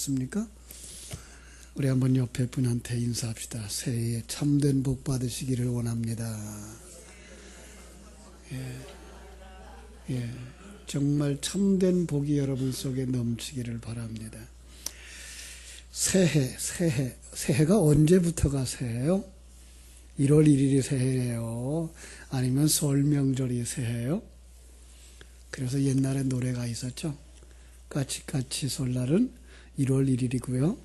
않겠습니까? 우리 한번 옆에 분한테 인사합시다. 새해에 참된 복 받으시기를 원합니다. 정말 참된 복이 여러분 속에 넘치기를 바랍니다. 새해가 언제부터가 새해요? 1월 1일이 새해예요? 아니면 설 명절이 새해예요? 그래서 옛날에 노래가 있었죠. 까치까치 설날은 1월 1일이고요.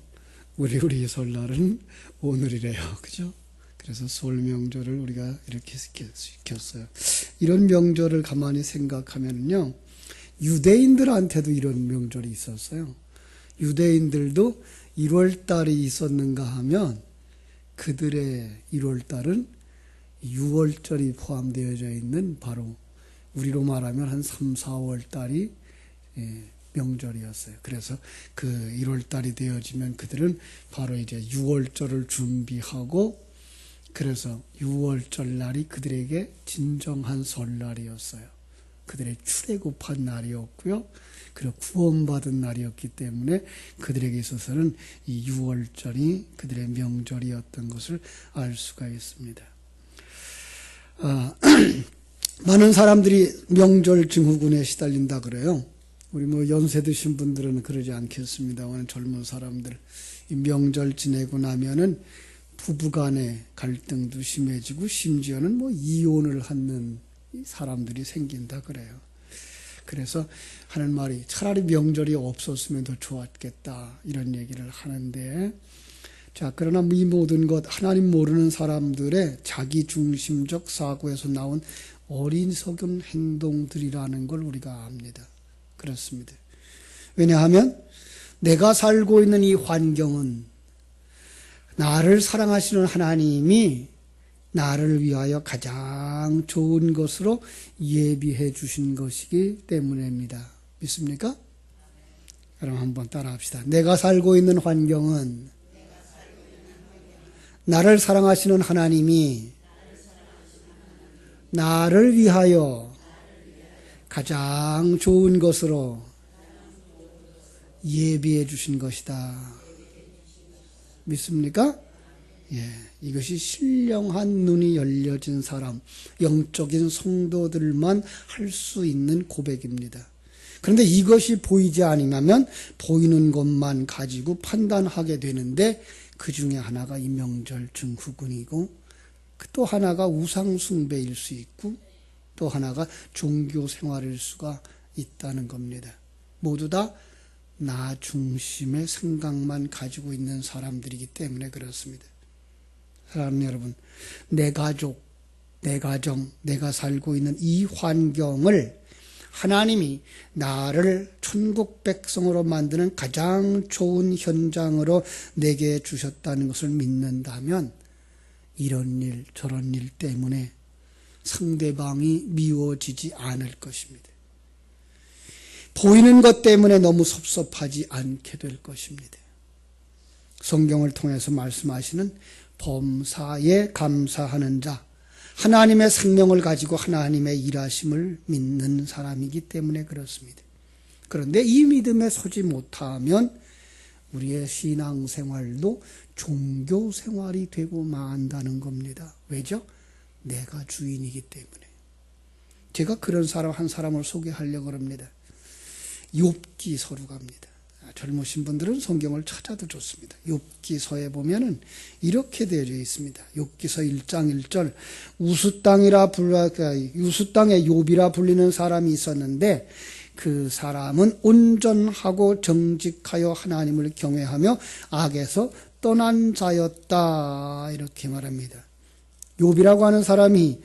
우리 설날은 오늘이래요. 그죠? 그래서 설 명절을 우리가 이렇게 시켰어요. 이런 명절을 가만히 생각하면요. 유대인들한테도 이런 명절이 있었어요. 유대인들도 1월 달이 있었는가 하면 그들의 1월 달은 6월절이 포함되어져 있는 바로 우리로 말하면 한 3, 4월 달이 명절이었어요. 그래서 그 1월 달이 되어지면 그들은 바로 이제 6월절을 준비하고 그래서 6월절 날이 그들에게 진정한 설날이었어요. 그들의 출애굽한 날이었고요. 그리고 구원받은 날이었기 때문에 그들에게 있어서는 이 6월절이 그들의 명절이었던 것을 알 수가 있습니다. 많은 사람들이 명절 증후군에 시달린다 그래요. 우리 연세 드신 분들은 그러지 않겠습니다만 젊은 사람들 이 명절 지내고 나면은 부부간의 갈등도 심해지고 심지어는 이혼을 하는 사람들이 생긴다 그래요. 그래서 하는 말이 차라리 명절이 없었으면 더 좋았겠다 이런 얘기를 하는데 자 그러나 이 모든 것 하나님 모르는 사람들의 자기중심적 사고에서 나온 어리석은 행동들이라는 걸 우리가 압니다. 그렇습니다. 왜냐하면 내가 살고 있는 이 환경은 나를 사랑하시는 하나님이 나를 위하여 가장 좋은 것으로 예비해 주신 것이기 때문입니다. 믿습니까? 그럼 한번 따라합시다. 내가 살고 있는 환경은 나를 사랑하시는 하나님이 나를 위하여 가장 좋은 것으로 예비해 주신 것이다. 믿습니까? 이것이 신령한 눈이 열려진 사람, 영적인 성도들만 할 수 있는 고백입니다. 그런데 이것이 보이지 않으면 보이는 것만 가지고 판단하게 되는데 그 중에 하나가 이 명절 증후군이고 또 하나가 우상 숭배일 수 있고 또 하나가 종교 생활일 수가 있다는 겁니다. 모두 다 나 중심의 생각만 가지고 있는 사람들이기 때문에 그렇습니다. 사랑하는 여러분, 내 가족, 내 가정, 내가 살고 있는 이 환경을 하나님이 나를 천국 백성으로 만드는 가장 좋은 현장으로 내게 주셨다는 것을 믿는다면 이런 일, 저런 일 때문에 상대방이 미워지지 않을 것입니다. 보이는 것 때문에 너무 섭섭하지 않게 될 것입니다. 성경을 통해서 말씀하시는 범사에 감사하는 자, 하나님의 생명을 가지고 하나님의 일하심을 믿는 사람이기 때문에 그렇습니다. 그런데 이 믿음에 서지 못하면 우리의 신앙생활도 종교생활이 되고 만다는 겁니다. 왜죠? 내가 주인이기 때문에. 제가 그런 사람 한 사람을 소개하려고 합니다. 욥기서로 갑니다. 젊으신 분들은 성경을 찾아도 좋습니다. 욥기서에 보면은 이렇게 되어 있습니다. 욥기서 1장 1절 우수땅의 욥이라 불리는 사람이 있었는데 그 사람은 온전하고 정직하여 하나님을 경외하며 악에서 떠난 자였다 이렇게 말합니다. 욥이라고 하는 사람이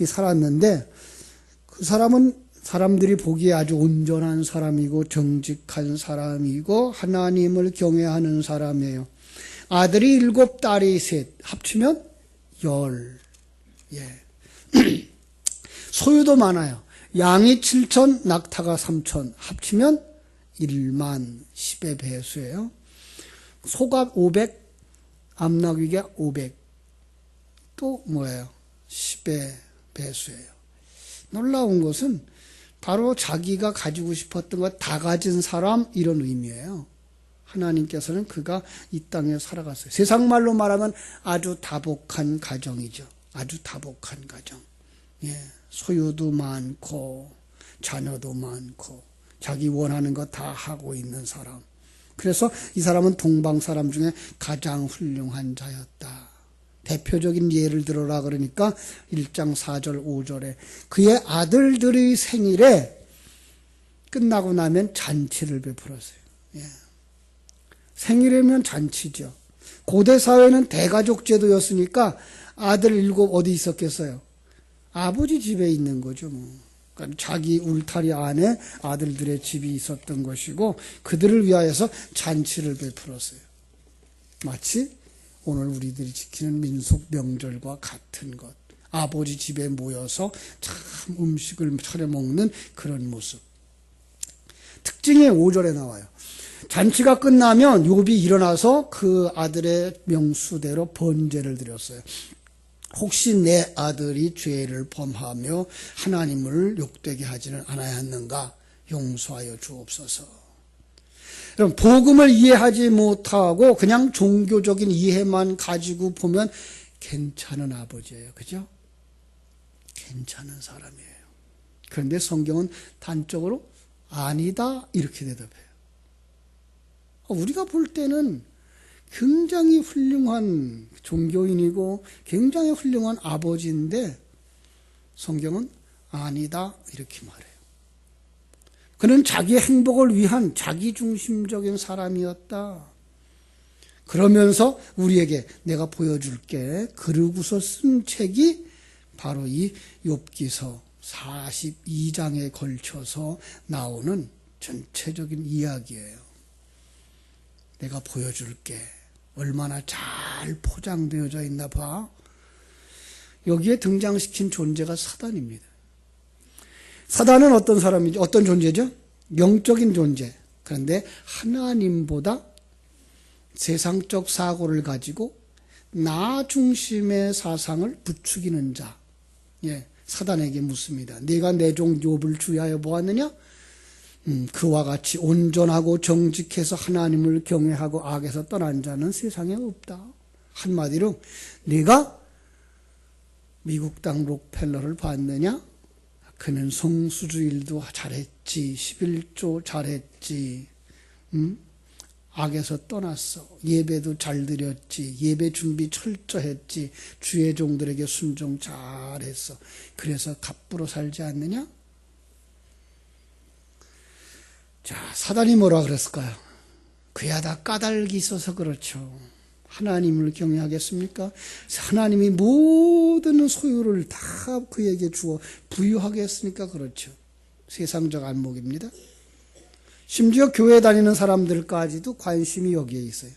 살았는데 그 사람은 사람들이 보기에 아주 온전한 사람이고 정직한 사람이고 하나님을 경외하는 사람이에요. 아들이 7, 딸이 3, 합치면 10. 소유도 많아요. 양이 7천, 낙타가 3천, 합치면 1만 10의 배수예요. 소가 500, 암나귀가 500, 또 뭐예요? 10의 배수예요. 놀라운 것은 바로 자기가 가지고 싶었던 것 다 가진 사람 이런 의미예요. 하나님께서는 그가 이 땅에 살아갔어요. 세상 말로 말하면 아주 다복한 가정이죠. 아주 다복한 가정. 예, 소유도 많고 자녀도 많고 자기 원하는 거 다 하고 있는 사람. 그래서 이 사람은 동방 사람 중에 가장 훌륭한 자였다. 대표적인 예를 들어라 그러니까 1장 4절 5절에 그의 아들들의 생일에 끝나고 나면 잔치를 베풀었어요. 예. 생일이면 잔치죠. 고대 사회는 대가족 제도였으니까 아들 7 어디 있었겠어요? 아버지 집에 있는 거죠. 뭐. 그러니까 자기 울타리 안에 아들들의 집이 있었던 것이고 그들을 위하여서 잔치를 베풀었어요. 마치 오늘 우리들이 지키는 민속 명절과 같은 것. 아버지 집에 모여서 참 음식을 차려 먹는 그런 모습. 특징이 5절에 나와요. 잔치가 끝나면 욥이 일어나서 그 아들의 명수대로 번제를 드렸어요. 혹시 내 아들이 죄를 범하며 하나님을 욕되게 하지는 않았는가? 용서하여 주옵소서. 그럼 복음을 이해하지 못하고 그냥 종교적인 이해만 가지고 보면 괜찮은 아버지예요. 그죠? 괜찮은 사람이에요. 그런데 성경은 단적으로 아니다 이렇게 대답해요. 우리가 볼 때는 굉장히 훌륭한 종교인이고 굉장히 훌륭한 아버지인데 성경은 아니다 이렇게 말해요. 그는 자기 행복을 위한 자기중심적인 사람이었다. 그러면서 우리에게 내가 보여줄게 그러고서 쓴 책이 바로 이 욥기서 42장에 걸쳐서 나오는 전체적인 이야기예요. 내가 보여줄게. 얼마나 잘 포장되어져 있나 봐. 여기에 등장시킨 존재가 사단입니다. 사단은 어떤 사람이죠? 어떤 존재죠? 영적인 존재. 그런데 하나님보다 세상적 사고를 가지고 나 중심의 사상을 부추기는 자. 예, 사단에게 묻습니다. 네가 내 종 욥을 주의하여 보았느냐? 그와 같이 온전하고 정직해서 하나님을 경외하고 악에서 떠난 자는 세상에 없다. 한마디로 네가 미국 땅 록펠러를 봤느냐? 그는 성수주일도 잘했지, 11조 잘했지, 악에서 떠났어. 예배도 잘 드렸지, 예배 준비 철저했지, 주의 종들에게 순종 잘했어. 그래서 갑부로 살지 않느냐? 자, 사단이 뭐라 그랬을까요? 그야 다 까닭이 있어서 그렇죠. 하나님을 경외하겠습니까? 하나님이 모든 소유를 다 그에게 주어 부유하겠습니까? 그렇죠. 세상적 안목입니다. 심지어 교회 다니는 사람들까지도 관심이 여기에 있어요.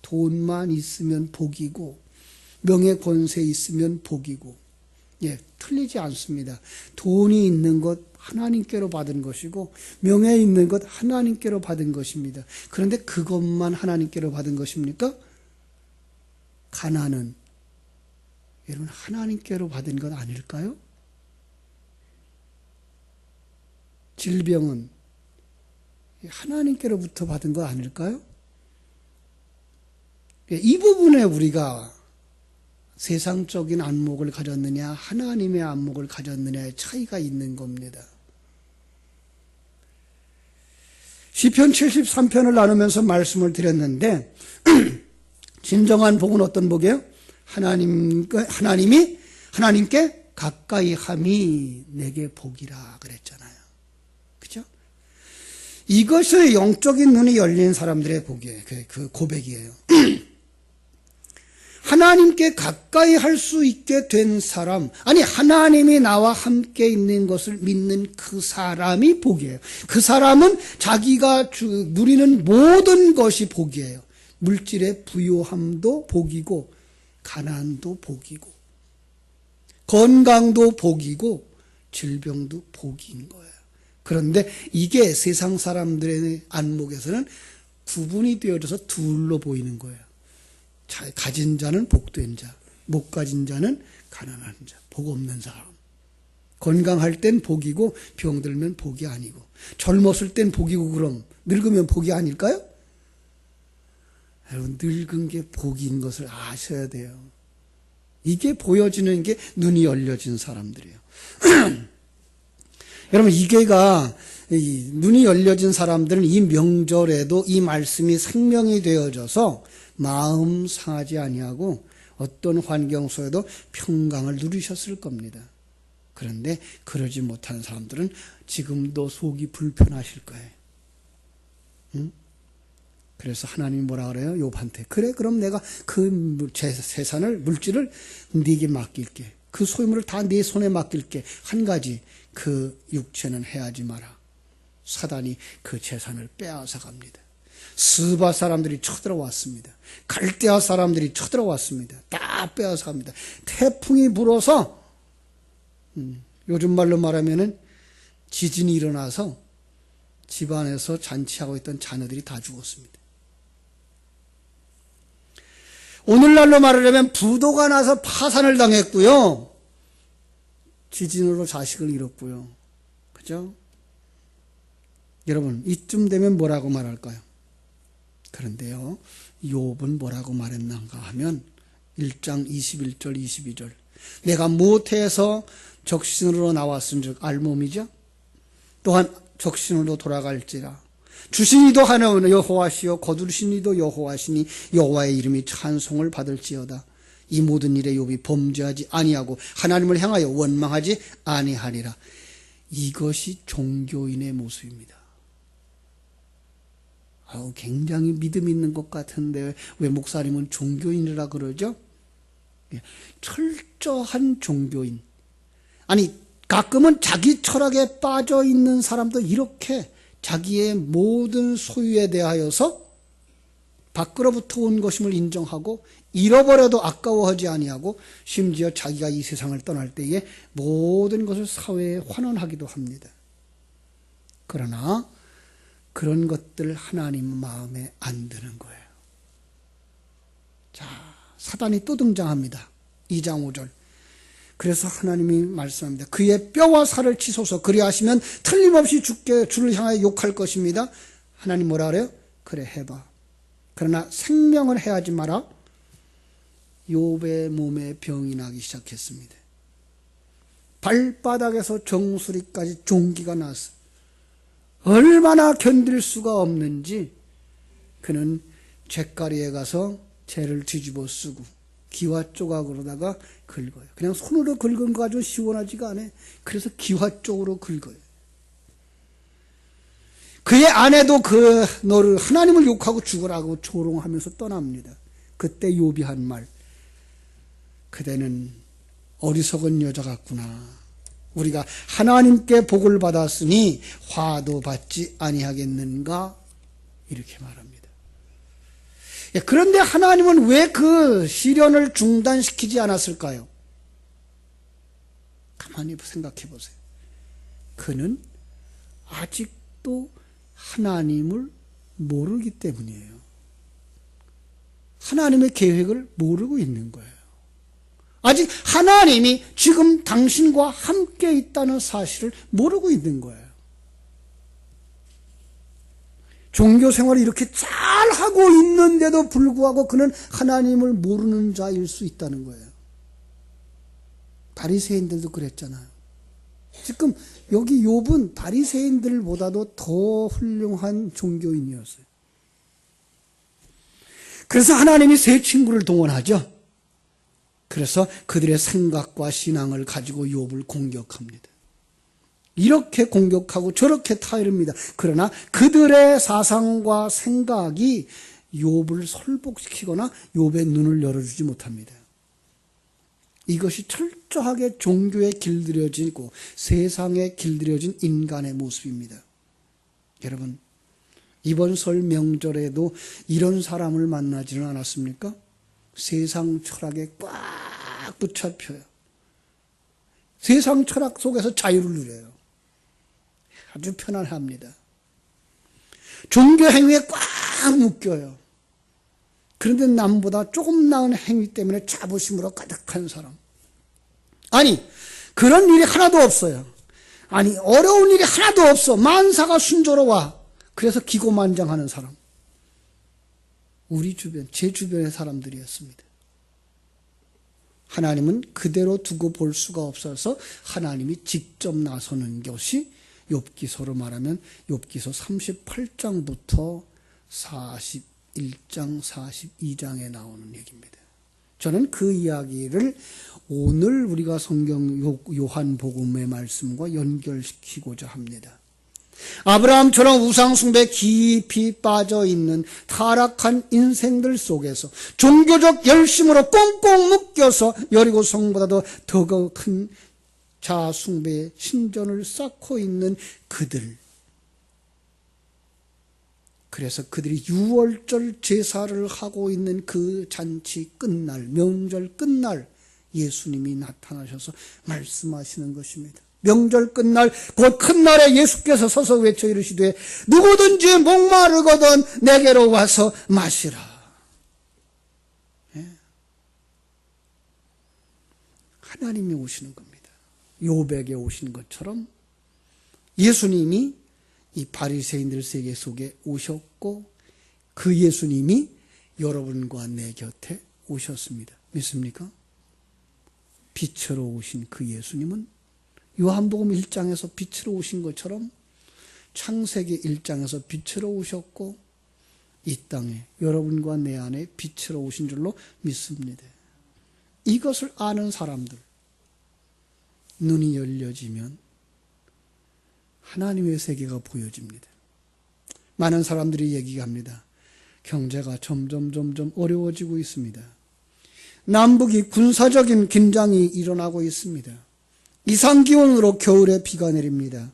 돈만 있으면 복이고 명예 권세 있으면 복이고, 예, 틀리지 않습니다. 돈이 있는 것 하나님께로 받은 것이고 명예 있는 것 하나님께로 받은 것입니다. 그런데 그것만 하나님께로 받은 것입니까? 가난은 여러분 하나님께로 받은 것 아닐까요? 질병은 하나님께로부터 받은 것 아닐까요? 이 부분에 우리가 세상적인 안목을 가졌느냐 하나님의 안목을 가졌느냐의 차이가 있는 겁니다. 시편 73편을 나누면서 말씀을 드렸는데 진정한 복은 어떤 복이에요? 하나님께 가까이 함이 내게 복이라 그랬잖아요. 그죠? 이것이 영적인 눈이 열린 사람들의 복이에요. 그 고백이에요. 하나님께 가까이 할 수 있게 된 사람, 아니 하나님이 나와 함께 있는 것을 믿는 그 사람이 복이에요. 그 사람은 자기가 누리는 모든 것이 복이에요. 물질의 부요함도 복이고 가난도 복이고 건강도 복이고 질병도 복인 거예요. 그런데 이게 세상 사람들의 안목에서는 구분이 되어져서 둘로 보이는 거예요. 가진 자는 복된 자, 못 가진 자는 가난한 자, 복 없는 사람. 건강할 땐 복이고 병들면 복이 아니고, 젊었을 땐 복이고 그럼 늙으면 복이 아닐까요? 여러분, 늙은 게 복인 것을 아셔야 돼요. 이게 보여지는 게 눈이 열려진 사람들이에요. 여러분, 이게가 눈이 열려진 사람들은 이 명절에도 이 말씀이 생명이 되어져서 마음 상하지 아니하고 어떤 환경 속에도 평강을 누리셨을 겁니다. 그런데 그러지 못한 사람들은 지금도 속이 불편하실 거예요. 응? 그래서 하나님이 뭐라 그래요? 욥한테, 그래, 그럼 내가 그 재산을, 물질을 네게 맡길게. 그 소유물을 다 네 손에 맡길게. 한 가지, 그 육체는 해하지 마라. 사단이 그 재산을 빼앗아 갑니다. 스바 사람들이 쳐들어왔습니다. 갈대아 사람들이 쳐들어왔습니다. 다 빼앗아 갑니다. 태풍이 불어서 요즘 말로 말하면은 지진이 일어나서 집안에서 잔치하고 있던 자녀들이 다 죽었습니다. 오늘날로 말하려면 부도가 나서 파산을 당했고요. 지진으로 자식을 잃었고요. 그죠? 여러분, 이쯤 되면 뭐라고 말할까요? 그런데요, 욥은 뭐라고 말했는가 하면 1장 21절 22절, 내가 모태에서 적신으로 나왔은즉 알몸이죠. 또한 적신으로 돌아갈지라. 주신 이도 하나는 여호와시요 거두신 이도 여호와시니 여호와의 이름이 찬송을 받을지어다. 이 모든 일에 욥이 범죄하지 아니하고 하나님을 향하여 원망하지 아니하리라. 이것이 종교인의 모습입니다. 굉장히 믿음 있는 것 같은데 왜 목사님은 종교인이라 그러죠? 철저한 종교인. 아니, 가끔은 자기 철학에 빠져 있는 사람도 이렇게 자기의 모든 소유에 대하여서 밖으로부터 온 것임을 인정하고 잃어버려도 아까워하지 아니하고 심지어 자기가 이 세상을 떠날 때에 모든 것을 사회에 환원하기도 합니다. 그러나 그런 것들 하나님 마음에 안 드는 거예요. 자, 사단이 또 등장합니다. 2장 5절. 그래서 하나님이 말씀합니다. 그의 뼈와 살을 치소서. 그리하시면 틀림없이 주를 향하여 욕할 것입니다. 하나님 뭐라 그래요? 그래, 해봐. 그러나 생명을 해하지 마라. 욥의 몸에 병이 나기 시작했습니다. 발바닥에서 정수리까지 종기가 났어. 얼마나 견딜 수가 없는지 그는 잿가리에 가서 재를 뒤집어 쓰고 기와 조각으로다가 긁어요. 그냥 손으로 긁은 거 가지고 시원하지가 않아요. 그래서 기와 쪽으로 긁어요. 그의 아내도 너를 하나님을 욕하고 죽으라고 조롱하면서 떠납니다. 그때 욥이 한 말, 그대는 어리석은 여자 같구나. 우리가 하나님께 복을 받았으니 화도 받지 아니하겠는가? 이렇게 말합니다. 그런데 하나님은 왜 그 시련을 중단시키지 않았을까요? 가만히 생각해 보세요. 그는 아직도 하나님을 모르기 때문이에요. 하나님의 계획을 모르고 있는 거예요. 아직 하나님이 지금 당신과 함께 있다는 사실을 모르고 있는 거예요. 종교 생활을 이렇게 잘하고 있는데도 불구하고 그는 하나님을 모르는 자일 수 있다는 거예요. 바리새인들도 그랬잖아요. 지금 여기 욥은 바리새인들보다도 더 훌륭한 종교인이었어요. 그래서 하나님이 세 친구를 동원하죠. 그래서 그들의 생각과 신앙을 가지고 욥을 공격합니다. 이렇게 공격하고 저렇게 타이릅니다. 그러나 그들의 사상과 생각이 욥을 설복시키거나 욥의 눈을 열어주지 못합니다. 이것이 철저하게 종교에 길들여지고 세상에 길들여진 인간의 모습입니다. 여러분, 이번 설 명절에도 이런 사람을 만나지는 않았습니까? 세상 철학에 꽉 붙잡혀요. 세상 철학 속에서 자유를 누려요. 아주 편안합니다. 종교 행위에 꽉 묶여요. 그런데 남보다 조금 나은 행위 때문에 자부심으로 가득한 사람. 아니, 그런 일이 하나도 없어요. 아니, 어려운 일이 하나도 없어. 만사가 순조로워. 그래서 기고만장하는 사람. 우리 주변, 제 주변의 사람들이었습니다. 하나님은 그대로 두고 볼 수가 없어서 하나님이 직접 나서는 것이 욥기서로 말하면 욥기서 38장부터 41장, 42장에 나오는 얘기입니다. 저는 그 이야기를 오늘 우리가 성경 요한복음의 말씀과 연결시키고자 합니다. 아브라함처럼 우상숭배에 깊이 빠져있는 타락한 인생들 속에서 종교적 열심으로 꽁꽁 묶여서 여리고 성보다도 더 큰 자아숭배의 신전을 쌓고 있는 그들, 그래서 그들이 유월절 제사를 하고 있는 그 잔치 끝날, 명절 끝날 예수님이 나타나셔서 말씀하시는 것입니다. 명절 끝날 곧 큰 날에 예수께서 서서 외쳐 이르시되 누구든지 목마르거든 내게로 와서 마시라. 예. 하나님이 오시는 겁니다. 욥에게 오신 것처럼 예수님이 이 바리새인들 세계 속에 오셨고 그 예수님이 여러분과 내 곁에 오셨습니다. 믿습니까? 빛으로 오신 그 예수님은 요한복음 1장에서 빛으로 오신 것처럼 창세기 1장에서 빛으로 오셨고 이 땅에 여러분과 내 안에 빛으로 오신 줄로 믿습니다. 이것을 아는 사람들, 눈이 열려지면 하나님의 세계가 보여집니다. 많은 사람들이 얘기합니다. 경제가 점점 어려워지고 있습니다. 남북이 군사적인 긴장이 일어나고 있습니다. 이상기온으로 겨울에 비가 내립니다.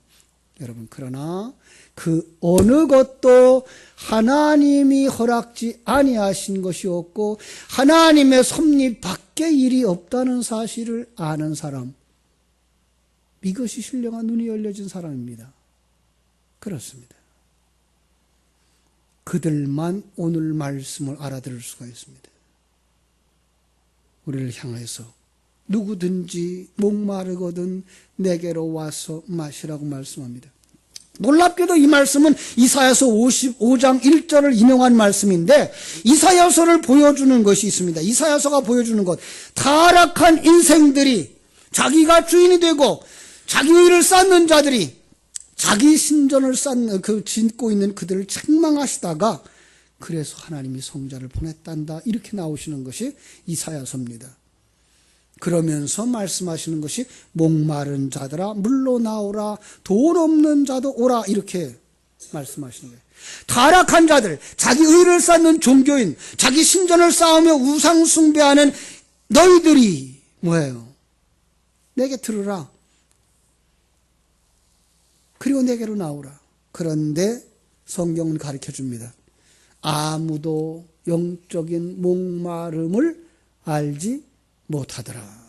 여러분, 그러나 그 어느 것도 하나님이 허락지 아니하신 것이었고 하나님의 섭리 밖의 일이 없다는 사실을 아는 사람, 이것이 신령한 눈이 열려진 사람입니다. 그렇습니다. 그들만 오늘 말씀을 알아들을 수가 있습니다. 우리를 향해서 누구든지 목마르거든 내게로 와서 마시라고 말씀합니다. 놀랍게도 이 말씀은 이사야서 55장 1절을 인용한 말씀인데 이사야서를 보여주는 것이 있습니다. 이사야서가 보여주는 것, 타락한 인생들이 자기가 주인이 되고 자기 의를 쌓는 자들이 자기 신전을 짓고 있는 그들을 책망하시다가 그래서 하나님이 성자를 보냈단다, 이렇게 나오시는 것이 이사야서입니다. 그러면서 말씀하시는 것이 목마른 자들아 물로 나오라, 돈 없는 자도 오라, 이렇게 말씀하시는 거예요. 타락한 자들, 자기 의를 쌓는 종교인, 자기 신전을 쌓으며 우상 숭배하는 너희들이 뭐예요? 내게 들으라. 그리고 내게로 나오라. 그런데 성경은 가르쳐줍니다. 아무도 영적인 목마름을 알지 못하더라.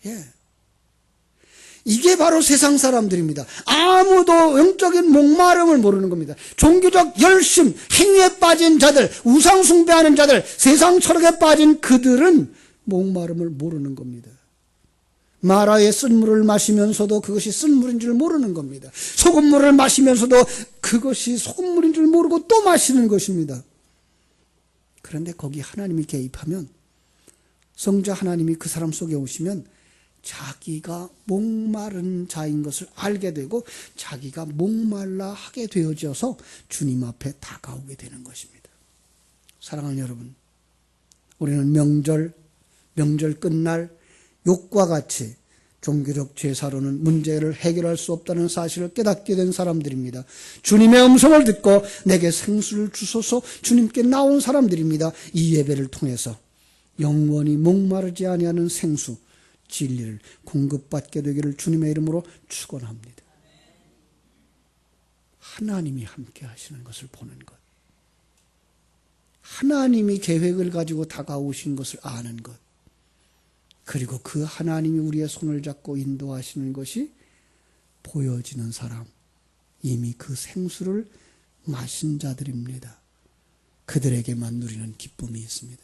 예. 이게 바로 세상 사람들입니다. 아무도 영적인 목마름을 모르는 겁니다. 종교적 열심, 행위에 빠진 자들, 우상 숭배하는 자들, 세상 철학에 빠진 그들은 목마름을 모르는 겁니다. 마라의 쓴물을 마시면서도 그것이 쓴물인 줄 모르는 겁니다. 소금물을 마시면서도 그것이 소금물인 줄 모르고 또 마시는 것입니다. 그런데 거기 하나님이 개입하면, 성자 하나님이 그 사람 속에 오시면 자기가 목마른 자인 것을 알게 되고 자기가 목말라 하게 되어져서 주님 앞에 다가오게 되는 것입니다. 사랑하는 여러분, 우리는 명절 끝날 욕과 같이 종교적 제사로는 문제를 해결할 수 없다는 사실을 깨닫게 된 사람들입니다. 주님의 음성을 듣고 내게 생수를 주소서 주님께 나온 사람들입니다. 이 예배를 통해서 영원히 목마르지 아니하는 생수, 진리를 공급받게 되기를 주님의 이름으로 축원합니다. 하나님이 함께 하시는 것을 보는 것, 하나님이 계획을 가지고 다가오신 것을 아는 것, 그리고 그 하나님이 우리의 손을 잡고 인도하시는 것이 보여지는 사람, 이미 그 생수를 마신 자들입니다. 그들에게만 누리는 기쁨이 있습니다.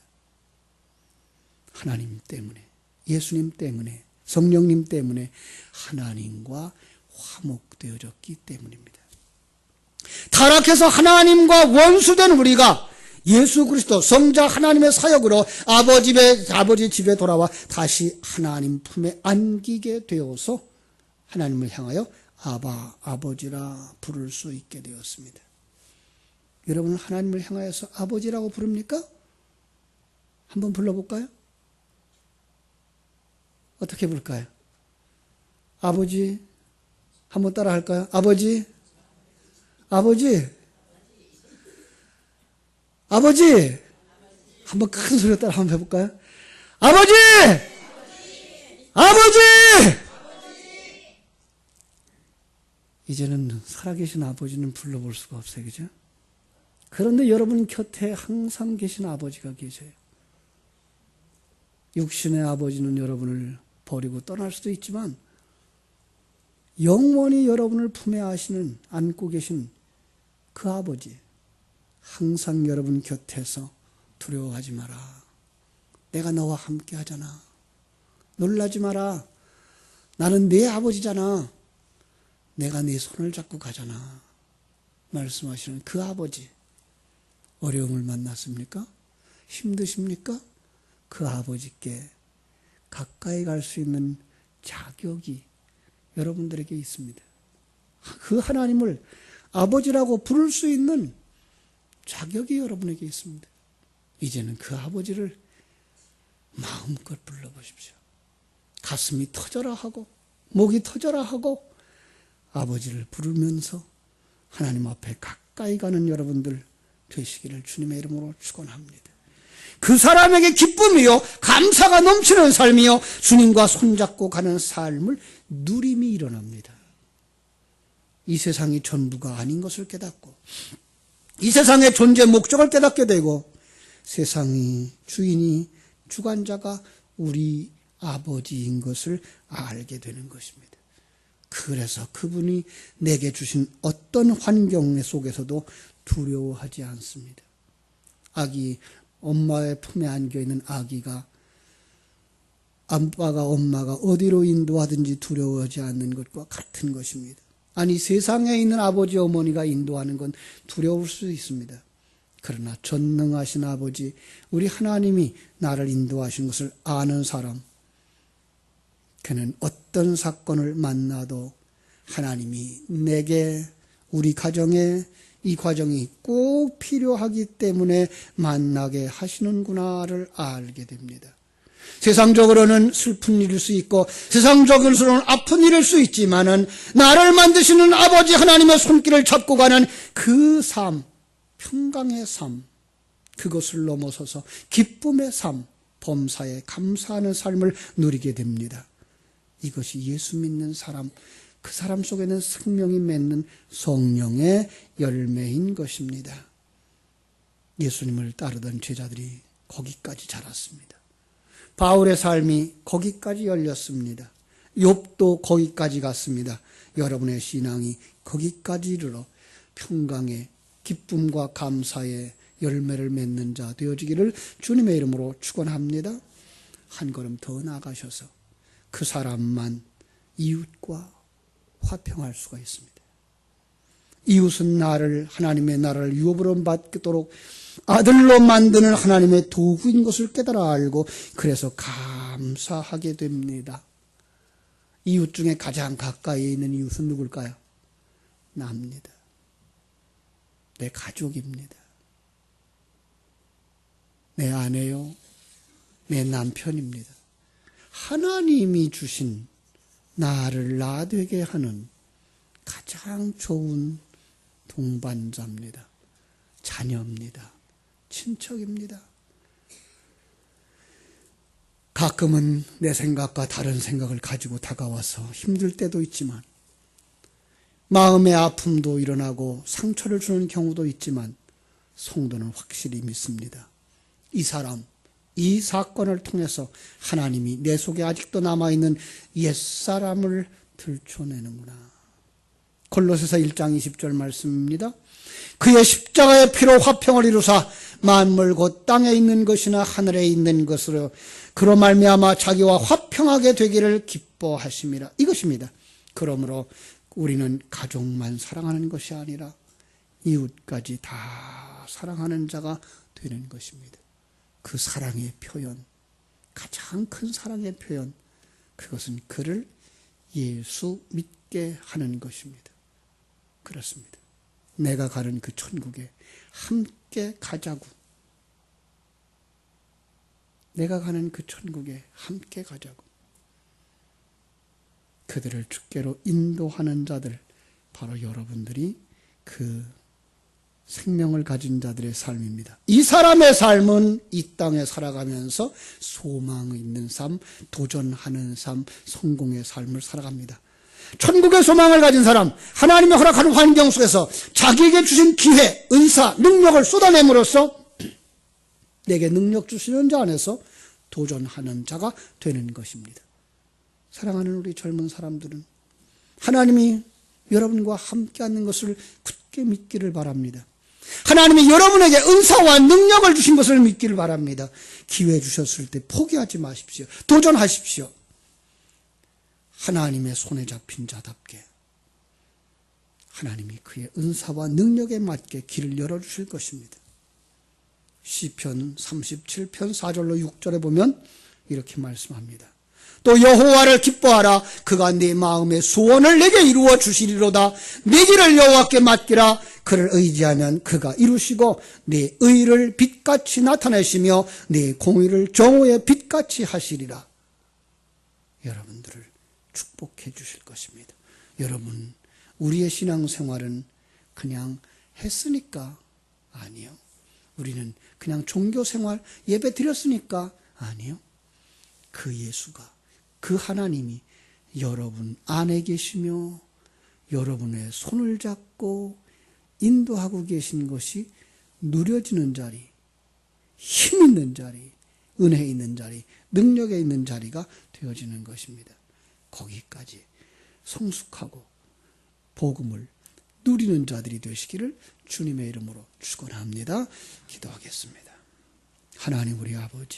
하나님 때문에, 예수님 때문에, 성령님 때문에 하나님과 화목되어졌기 때문입니다. 타락해서 하나님과 원수된 우리가 예수 그리스도 성자 하나님의 사역으로 아버지 집에 돌아와 다시 하나님 품에 안기게 되어서 하나님을 향하여 아버지라 부를 수 있게 되었습니다. 여러분은 하나님을 향하여서 아버지라고 부릅니까? 한번 불러볼까요? 어떻게 부를까요? 아버지, 한번 따라 할까요? 아버지, 한번 큰 소리로 따라 한번 해볼까요? 아버지! 이제는 살아계신 아버지는 불러볼 수가 없어요. 그죠? 그런데 여러분 곁에 항상 계신 아버지가 계세요. 육신의 아버지는 여러분을 버리고 떠날 수도 있지만 영원히 여러분을 품에 안고 계신 그 아버지, 항상 여러분 곁에서 두려워하지 마라. 내가 너와 함께 하잖아. 놀라지 마라. 나는 네 아버지잖아. 내가 네 손을 잡고 가잖아. 말씀하시는 그 아버지. 어려움을 만났습니까? 힘드십니까? 그 아버지께 가까이 갈 수 있는 자격이 여러분들에게 있습니다. 그 하나님을 아버지라고 부를 수 있는 자격이 여러분에게 있습니다. 이제는 그 아버지를 마음껏 불러보십시오. 가슴이 터져라 하고 목이 터져라 하고 아버지를 부르면서 하나님 앞에 가까이 가는 여러분들 되시기를 주님의 이름으로 축원합니다. 그 사람에게 기쁨이요 감사가 넘치는 삶이요 주님과 손잡고 가는 삶을 누림이 일어납니다. 이 세상이 전부가 아닌 것을 깨닫고 이 세상의 존재 목적을 깨닫게 되고 세상이 주인이 주관자가 우리 아버지인 것을 알게 되는 것입니다. 그래서 그분이 내게 주신 어떤 환경 속에서도 두려워하지 않습니다. 엄마의 품에 안겨있는 아기가 아빠가 엄마가 어디로 인도하든지 두려워하지 않는 것과 같은 것입니다. 아니 세상에 있는 아버지 어머니가 인도하는 건 두려울 수 있습니다. 그러나 전능하신 아버지 우리 하나님이 나를 인도하신 것을 아는 사람, 그는 어떤 사건을 만나도 하나님이 내게 우리 가정에 이 과정이 꼭 필요하기 때문에 만나게 하시는구나를 알게 됩니다. 세상적으로는 슬픈 일일 수 있고 세상적으로는 아픈 일일 수 있지만은 나를 만드시는 아버지 하나님의 손길을 잡고 가는 그 삶, 평강의 삶, 그것을 넘어서서 기쁨의 삶, 범사에 감사하는 삶을 누리게 됩니다. 이것이 예수 믿는 사람, 그 사람 속에는 생명이 맺는 성령의 열매인 것입니다. 예수님을 따르던 제자들이 거기까지 자랐습니다. 바울의 삶이 거기까지 열렸습니다. 욥도 거기까지 갔습니다. 여러분의 신앙이 거기까지 이르러 평강의 기쁨과 감사의 열매를 맺는 자 되어지기를 주님의 이름으로 축원합니다. 한 걸음 더 나아가셔서 그 사람만 이웃과 화평할 수가 있습니다. 이웃은 하나님의 나라를 유업으로 받도록 아들로 만드는 하나님의 도구인 것을 깨달아 알고 그래서 감사하게 됩니다. 이웃 중에 가장 가까이 있는 이웃은 누굴까요? 나입니다. 내 가족입니다. 내 아내요, 내 남편입니다. 하나님이 주신 나를 나 되게 하는 가장 좋은 동반자입니다. 자녀입니다. 친척입니다. 가끔은 내 생각과 다른 생각을 가지고 다가와서 힘들 때도 있지만 마음의 아픔도 일어나고 상처를 주는 경우도 있지만 성도는 확실히 믿습니다. 이 사람, 이 사건을 통해서 하나님이 내 속에 아직도 남아있는 옛사람을 들춰내는구나. 골로새서 1장 20절 말씀입니다. 그의 십자가의 피로 화평을 이루사 만물 곧 땅에 있는 것이나 하늘에 있는 것으로 그로 말미암아 자기와 화평하게 되기를 기뻐하심이라. 이것입니다. 그러므로 우리는 가족만 사랑하는 것이 아니라 이웃까지 다 사랑하는 자가 되는 것입니다. 그 사랑의 표현, 가장 큰 사랑의 표현, 그것은 그를 예수 믿게 하는 것입니다. 그렇습니다. 내가 가는 그 천국에 함께 가자고. 내가 가는 그 천국에 함께 가자고. 그들을 주께로 인도하는 자들, 바로 여러분들이 그 생명을 가진 자들의 삶입니다. 이 사람의 삶은 이 땅에 살아가면서 소망 있는 삶, 도전하는 삶, 성공의 삶을 살아갑니다. 천국의 소망을 가진 사람, 하나님의 허락하는 환경 속에서 자기에게 주신 기회, 은사, 능력을 쏟아냄으로써 내게 능력 주시는 자 안에서 도전하는 자가 되는 것입니다. 사랑하는 우리 젊은 사람들은 하나님이 여러분과 함께 하는 것을 굳게 믿기를 바랍니다. 하나님이 여러분에게 은사와 능력을 주신 것을 믿기를 바랍니다. 기회 주셨을 때 포기하지 마십시오. 도전하십시오. 하나님의 손에 잡힌 자답게 하나님이 그의 은사와 능력에 맞게 길을 열어주실 것입니다. 시편 37편 4절로 6절에 보면 이렇게 말씀합니다. 또 여호와를 기뻐하라. 그가 네 마음의 소원을 내게 이루어 주시리로다. 네 길을 여호와께 맡기라. 그를 의지하면 그가 이루시고 네 의를 빛같이 나타내시며 네 공의를 정오의 빛같이 하시리라. 여러분들을 축복해 주실 것입니다. 여러분, 우리의 신앙생활은 그냥 했으니까 아니요. 우리는 그냥 종교생활 예배 드렸으니까 아니요. 그 예수가, 그 하나님이 여러분 안에 계시며 여러분의 손을 잡고 인도하고 계신 것이 누려지는 자리, 힘 있는 자리, 은혜 있는 자리, 능력에 있는 자리가 되어지는 것입니다. 거기까지 성숙하고 복음을 누리는 자들이 되시기를 주님의 이름으로 축원합니다. 기도하겠습니다. 하나님 우리 아버지,